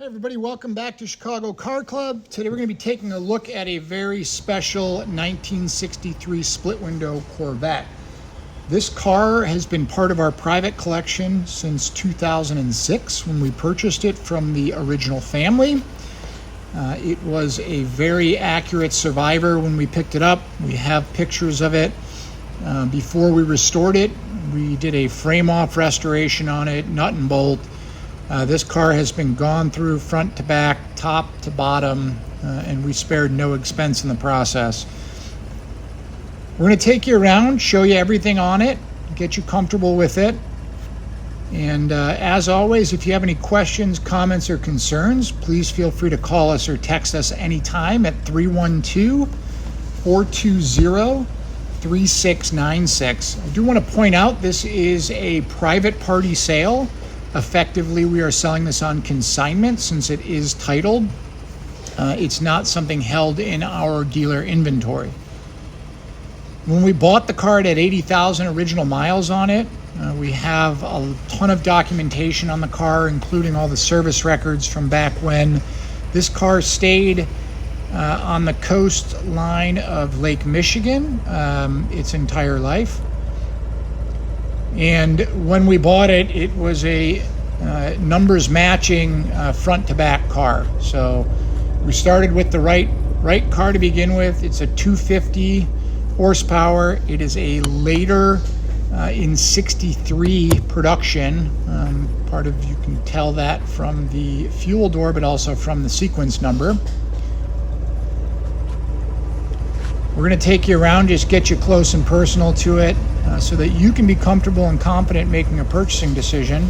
Hey everybody, welcome back to Chicago Car Club. Today we're going to be taking a look at a very special 1963 split window Corvette. This car has been part of our private collection since 2006 when we purchased it from the original family. It was a very accurate survivor when we picked it up. We have pictures of it. Before we restored it, we did a frame-off restoration on it, nut and bolt. This car has been gone through front to back, top to bottom, and we spared no expense in the process. We're going to take you around, show you everything on it, get you comfortable with it. And as always, if you have any questions, comments, or concerns, please feel free to call us or text us anytime at 312-420-3696. I do want to point out this is a private party sale. Effectively, we are selling this on consignment since it is titled. It's not something held in our dealer inventory. When we bought the car, it had 80,000 original miles on it. We have a ton of documentation on the car, including all the service records from back when. This car stayed on the coastline of Lake Michigan its entire life. And when we bought it, it was a numbers matching front to back car. So we started with the right car to begin with. It's a 250 horsepower. It is a later in 63 production. Part of you can tell that from the fuel door, but also from the sequence number. We're going to take you around, just get you close and personal to it so that you can be comfortable and confident making a purchasing decision.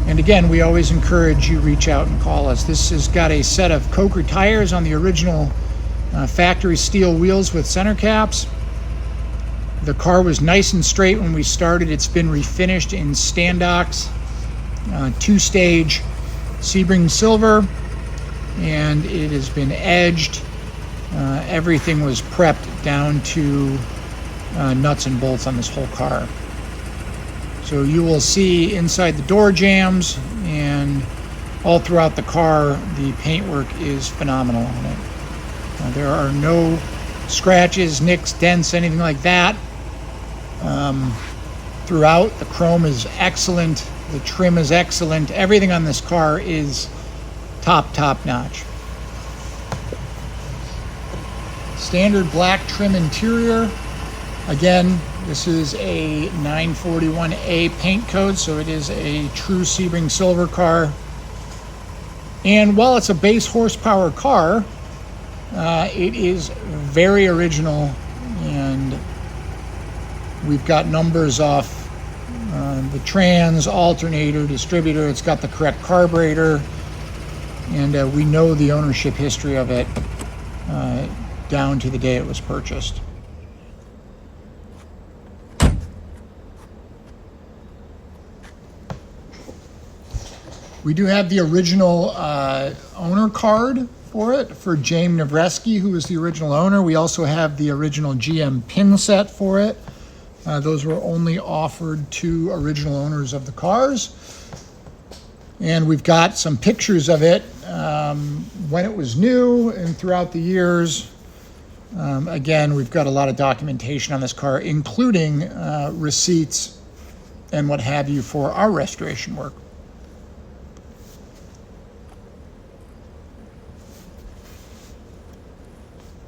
And again, we always encourage you reach out and call us. This has got a set of Coker tires on the original factory steel wheels with center caps. The car was nice and straight when we started. It's been refinished in Standox, two-stage Sebring silver, and it has been edged. Everything was prepped down to nuts and bolts on this whole car. So you will see inside the door jambs and all throughout the car, the paintwork is phenomenal on it. There are no scratches, nicks, dents, anything like that. Throughout, the chrome is excellent. The trim is excellent. Everything on this car is top notch. Standard black trim interior. Again, this is a 941A paint code, so it is a true Sebring silver car. And while it's a base horsepower car, it is very original, and we've got numbers off the trans, alternator, distributor. It's got the correct carburetor, and we know the ownership history of it down to the day it was purchased. We do have the original owner card for it for James Navreski, who was the original owner. We also have the original GM pin set for it. Those were only offered to original owners of the cars. And we've got some pictures of it when it was new and throughout the years. Again, we've got a lot of documentation on this car, including receipts and what have you for our restoration work.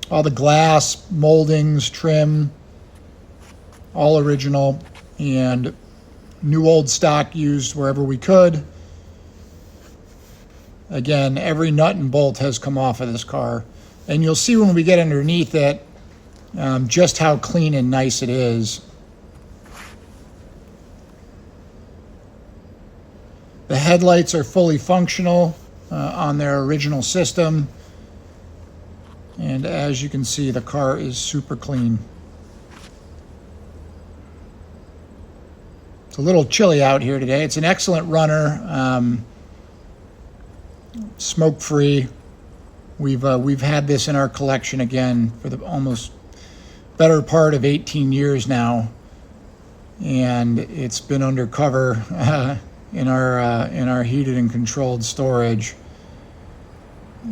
All the glass, moldings, trim, all original, and new old stock used wherever we could. Again, every nut and bolt has come off of this car. And you'll see when we get underneath it just how clean and nice it is. The headlights are fully functional on their original system. And as you can see, the car is super clean. It's a little chilly out here today. It's an excellent runner, smoke-free. We've had this in our collection again for the almost better part of 18 years now, and it's been undercover in our heated and controlled storage,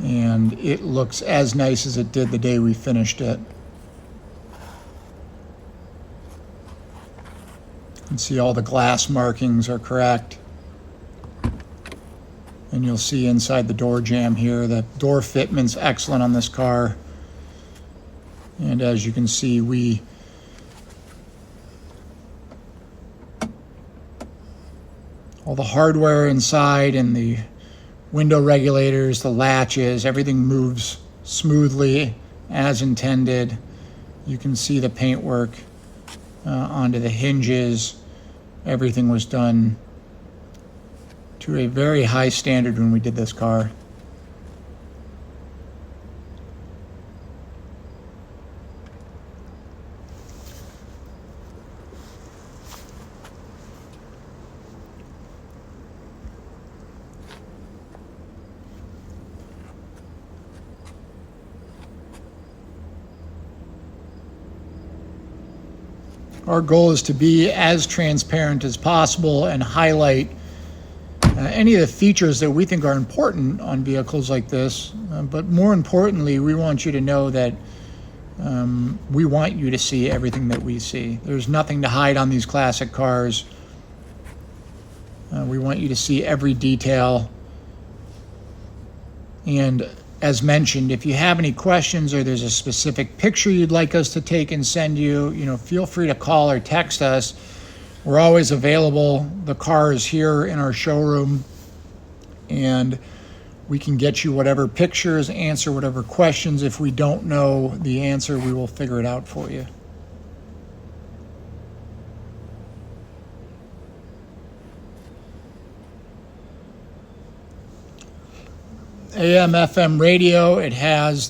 and it looks as nice as it did the day we finished it. You can see all the glass markings are correct, and you'll see inside the door jamb here, the door fitment's excellent on this car. And as you can see, all the hardware inside and the window regulators, the latches, everything moves smoothly as intended. You can see the paintwork onto the hinges. Everything was done to a very high standard when we did this car. Our goal is to be as transparent as possible and highlight any of the features that we think are important on vehicles like this. But more importantly, we want you to know that we want you to see everything that we see. There's nothing to hide on these classic cars. We want you to see every detail. And as mentioned, if you have any questions or there's a specific picture you'd like us to take and send you, feel free to call or text us. We're always available. The car is here in our showroom, and we can get you whatever pictures, answer whatever questions. If we don't know the answer, we will figure it out for you. AM, FM radio. It has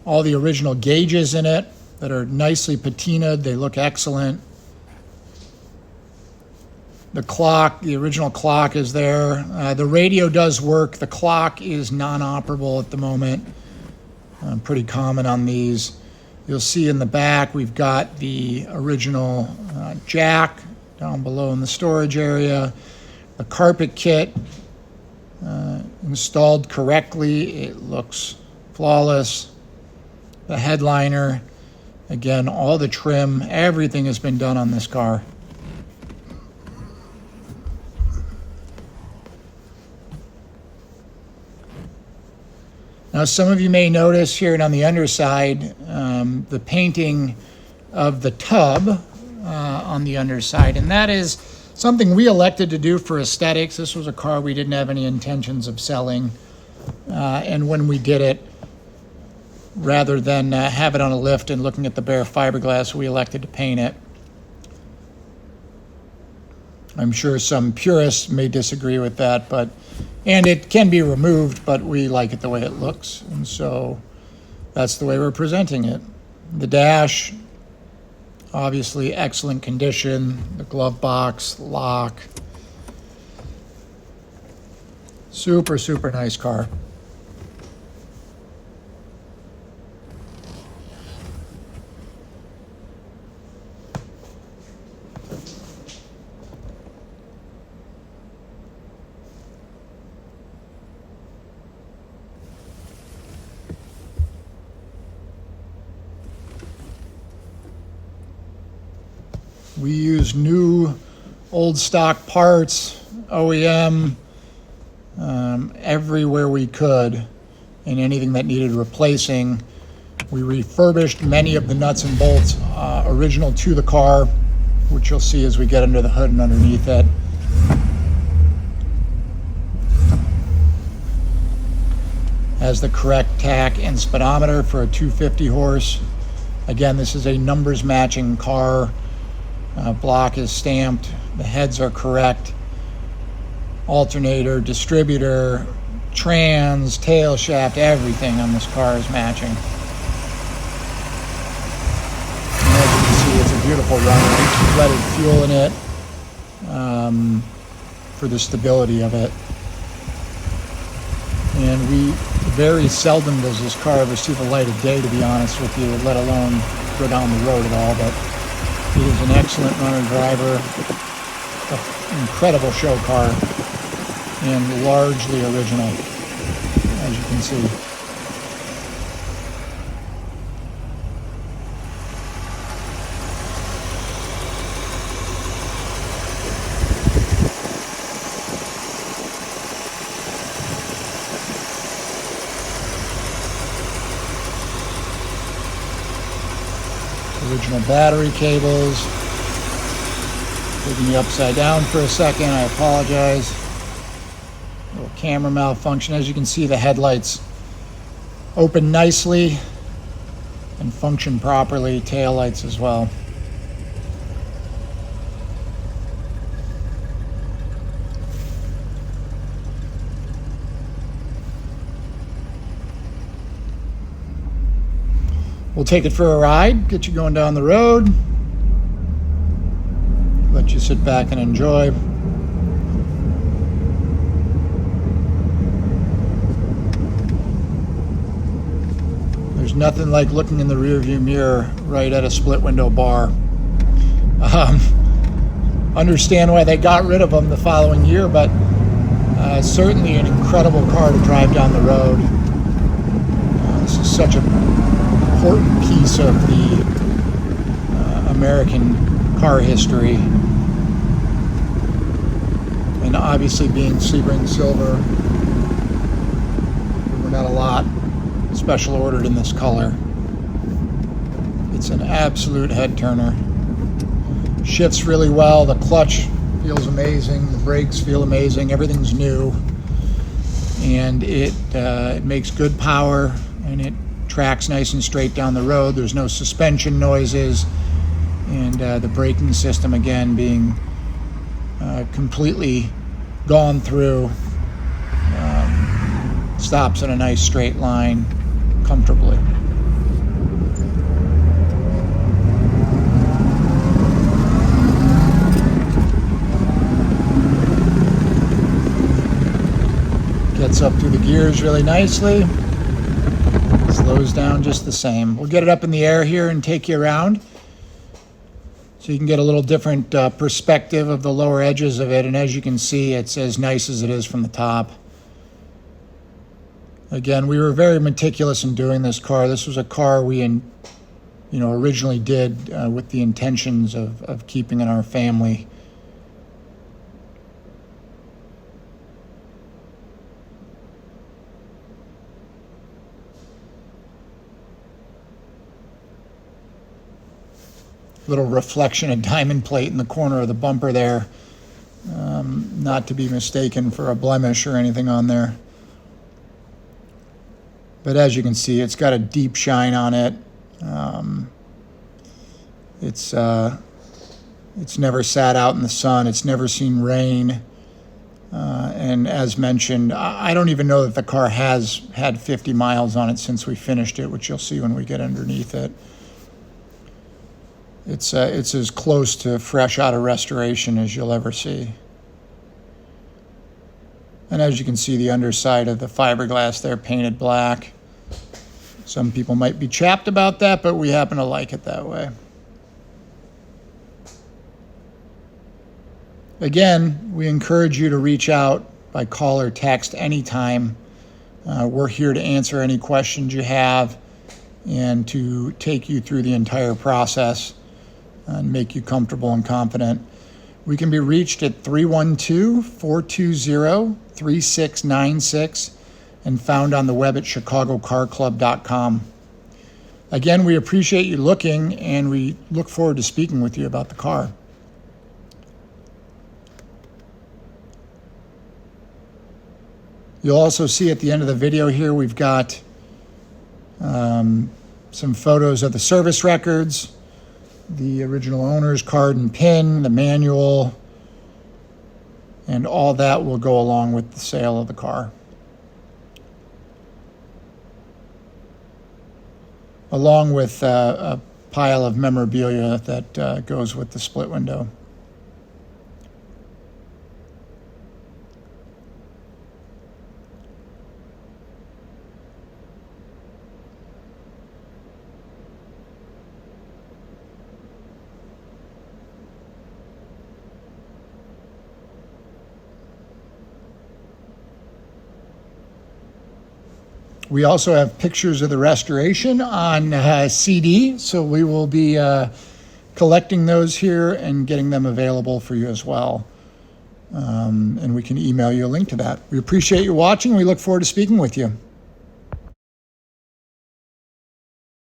all the original gauges in it that are nicely patinaed. They look excellent. The clock, the original clock is there. The radio does work. The clock is non-operable at the moment. Pretty common on these. You'll see in the back we've got the original jack down below in the storage area. The carpet kit installed correctly. It looks flawless. The headliner, again, all the trim, everything has been done on this car. Now, some of you may notice here and on the underside, the painting of the tub on the underside, and that is something we elected to do for aesthetics. This was a car we didn't have any intentions of selling, and when we did it, rather than have it on a lift and looking at the bare fiberglass, we elected to paint it. I'm sure some purists may disagree with that, and it can be removed, but we like it the way it looks, and so that's the way we're presenting it. The dash, obviously excellent condition. The glove box, lock. Super, super nice car. We use new old stock parts, OEM, everywhere we could, and anything that needed replacing. We refurbished many of the nuts and bolts original to the car, which you'll see as we get under the hood and underneath it. Has the correct tach and speedometer for a 250 horse. Again, this is a numbers matching car. Block is stamped, the heads are correct. Alternator, distributor, trans, tail shaft, everything on this car is matching. And as you can see, it's a beautiful runner. We leaded fuel in it for the stability of it. And we very seldom does this car ever see the light of day, to be honest with you, let alone go down the road at all. But he is an excellent runner driver. incredible show car and largely original, as you can see. Original battery cables. Taking me upside down for a second, I apologize. Little camera malfunction. As you can see, the headlights open nicely and function properly. Tail lights as well. We'll take it for a ride, get you going down the road, let you sit back and enjoy. There's nothing like looking in the rearview mirror right at a split window bar. Understand why they got rid of them the following year, but certainly an incredible car to drive down the road. This is such a important piece of the American car history, and obviously being Sebring silver, we're not a lot special ordered in this color. It's an absolute head turner. Shifts really well. The clutch feels amazing. The brakes feel amazing. Everything's new, and it makes good power, and it tracks nice and straight down the road. There's no suspension noises, and the braking system, again, being completely gone through, stops in a nice straight line comfortably. Gets up through the gears really nicely. Slows down just the same. We'll get it up in the air here and take you around so you can get a little different perspective of the lower edges of it. And as you can see, it's as nice as it is from the top. Again, we were very meticulous in doing this car. This was a car we originally did with the intentions of keeping in our family. Little reflection of diamond plate in the corner of the bumper there, not to be mistaken for a blemish or anything on there. But as you can see, it's got a deep shine on it. It's never sat out in the sun. It's never seen rain. And as mentioned, I don't even know that the car has had 50 miles on it since we finished it, which you'll see when we get underneath it. It's as close to fresh out of restoration as you'll ever see. And as you can see, the underside of the fiberglass there painted black. Some people might be chapped about that, but we happen to like it that way. Again, we encourage you to reach out by call or text anytime. We're here to answer any questions you have and to take you through the entire process and make you comfortable and confident. We can be reached at 312-420-3696 and found on the web at chicagocarclub.com. Again, we appreciate you looking, and we look forward to speaking with you about the car. You'll also see at the end of the video here, we've got some photos of the service records, the original owner's card and PIN, the manual, and all that will go along with the sale of the car. Along with a pile of memorabilia that goes with the split window. We also have pictures of the restoration on CD, so we will be collecting those here and getting them available for you as well. And we can email you a link to that. We appreciate you watching. We look forward to speaking with you.